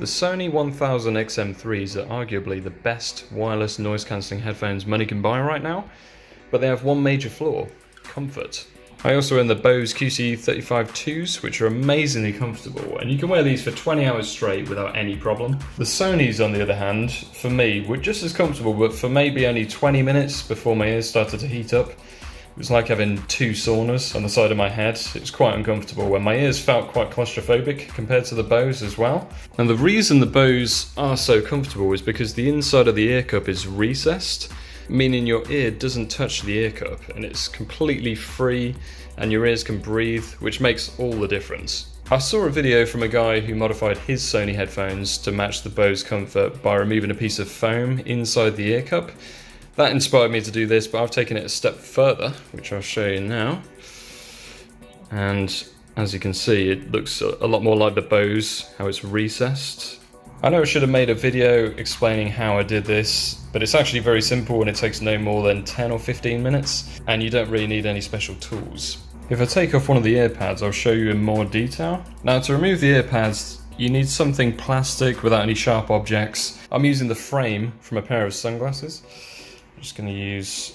The Sony 1000XM3s are arguably the best wireless noise cancelling headphones money can buy right now, but they have one major flaw: comfort. I also own the Bose QC35iis, which are amazingly comfortable, and you can wear these for 20 hours straight without any problem. The Sonys, on the other hand, for me, were just as comfortable, but for maybe only 20 minutes before my ears started to heat up. It was like having two saunas on the side of my head. It was quite uncomfortable, and my ears felt quite claustrophobic compared to the Bose as well. And the reason the Bose are so comfortable is because the inside of the ear cup is recessed, meaning your ear doesn't touch the ear cup, and it's completely free and your ears can breathe, which makes all the difference. I saw a video from a guy who modified his Sony headphones to match the Bose comfort by removing a piece of foam inside the ear cup. That inspired me to do this, but I've taken it a step further, which I'll show you now. And as you can see, it looks a lot more like the Bose, how it's recessed. I know I should have made a video explaining how I did this, but it's actually very simple and it takes no more than 10 or 15 minutes, and you don't really need any special tools. If I take off one of the ear pads, I'll show you in more detail. Now, to remove the ear pads, you need something plastic without any sharp objects. I'm using the frame from a pair of sunglasses. I'm just going to use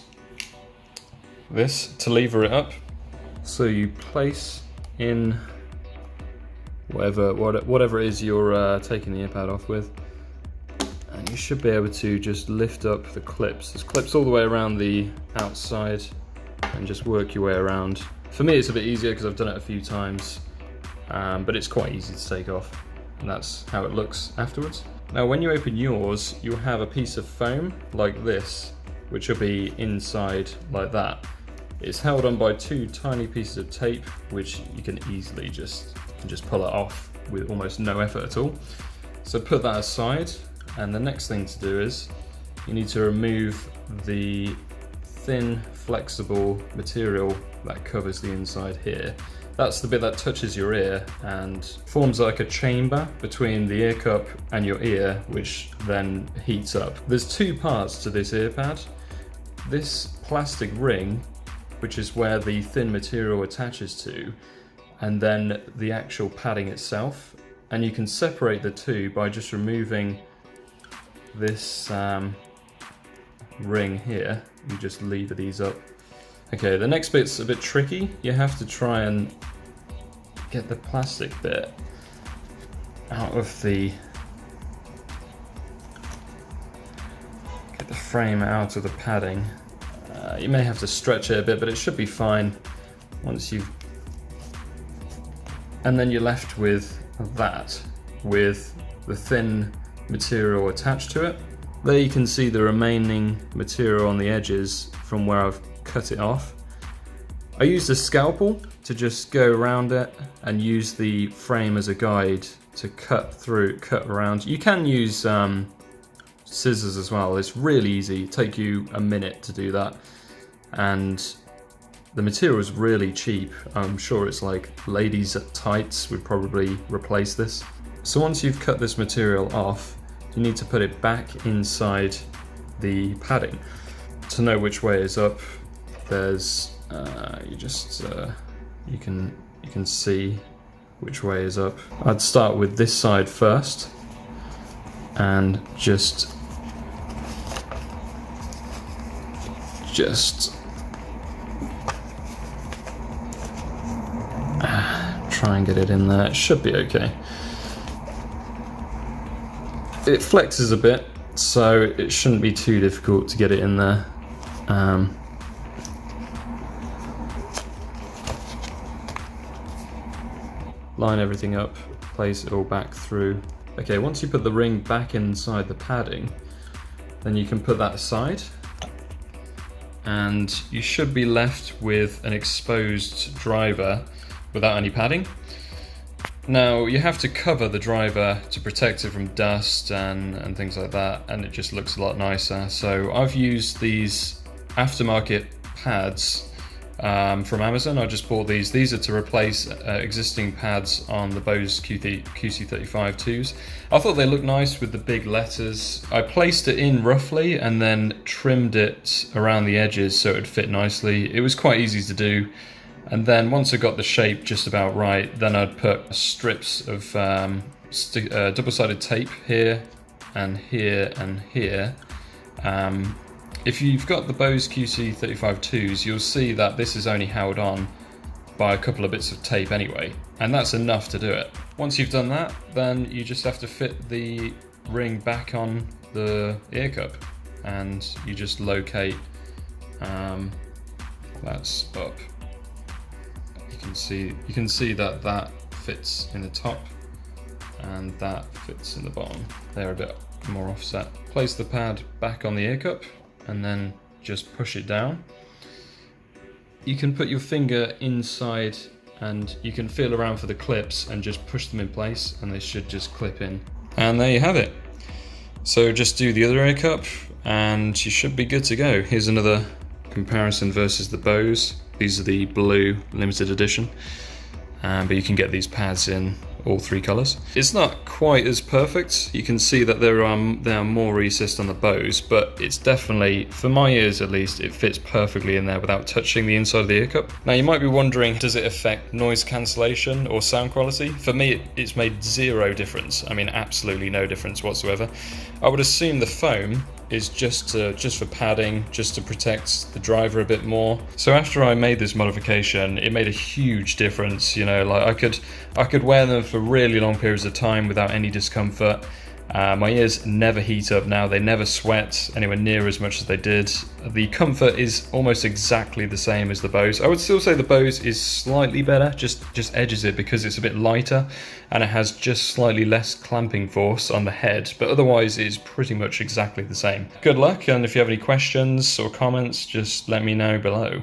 this to lever it up. So you place in whatever it is you're taking the ear pad off with, and you should be able to just lift up the clips. There's clips all the way around the outside, and just work your way around. For me it's a bit easier because I've done it a few times, but it's quite easy to take off, and that's how it looks afterwards. Now when you open yours, you'll have a piece of foam like this, which will be inside like that. It's held on by two tiny pieces of tape, which you can easily just pull it off with almost no effort at all. So put that aside, and the next thing to do is you need to remove the thin flexible material that covers the inside here. That's the bit that touches your ear and forms like a chamber between the ear cup and your ear, which then heats up. There's two parts to this ear pad. This plastic ring, which is where the thin material attaches to, and then the actual padding itself. And you can separate the two by just removing this ring here. You just lever these up. Okay, the next bit's a bit tricky. You have to try and get the plastic bit out of the frame out of the padding. You may have to stretch it a bit, but it should be fine once you've... And then you're left with that, with the thin material attached to it. There you can see the remaining material on the edges from where I've cut it off. I used a scalpel to just go around it and use the frame as a guide to cut around. You can use scissors as well. It's really easy. It'll take you a minute to do that, and the material is really cheap. I'm sure it's like ladies' tights would probably replace this. So once you've cut this material off, you need to put it back inside the padding. To know which way is up, there's you can see which way is up. I'd start with this side first and just try and get it in there. It should be okay. It flexes a bit, so it shouldn't be too difficult to get it in there. Line everything up, place it all back through. Okay, once you put the ring back inside the padding, then you can put that aside, and you should be left with an exposed driver without any padding. Now, you have to cover the driver to protect it from dust and things like that, and it just looks a lot nicer. So I've used these aftermarket pads from Amazon. I just bought these. These are to replace existing pads on the Bose QC35iis. I thought they looked nice with the big letters. I placed it in roughly and then trimmed it around the edges so it would fit nicely. It was quite easy to do. And then once I got the shape just about right, then I'd put strips of double-sided tape here and here and here. If you've got the Bose QC35ii, you'll see that this is only held on by a couple of bits of tape anyway, and that's enough to do it. Once you've done that, then you just have to fit the ring back on the ear cup, and you just locate that's up. You can see that that fits in the top and that fits in the bottom. They're a bit more offset. Place the pad back on the ear cup and then just push it down. You can put your finger inside and you can feel around for the clips and just push them in place, and they should just clip in. And there you have it. So just do the other ear cup and you should be good to go. Here's another comparison versus the Bose. These are the blue limited edition, but you can get these pads in all three colours. It's not quite as perfect. You can see that there are more recessed on the Bose, but it's definitely, for my ears at least, it fits perfectly in there without touching the inside of the ear cup. Now you might be wondering, does it affect noise cancellation or sound quality? For me, it's made zero difference. I mean, absolutely no difference whatsoever. I would assume the foam is just for padding, just to protect the driver a bit more. So after I made this modification, it made a huge difference. You know, like I could wear them for really long periods of time without any discomfort. My ears never heat up now, they never sweat anywhere near as much as they did. The comfort is almost exactly the same as the Bose. I would still say the Bose is slightly better, just edges it because it's a bit lighter and it has just slightly less clamping force on the head, but otherwise it's pretty much exactly the same. Good luck, and if you have any questions or comments, just let me know below.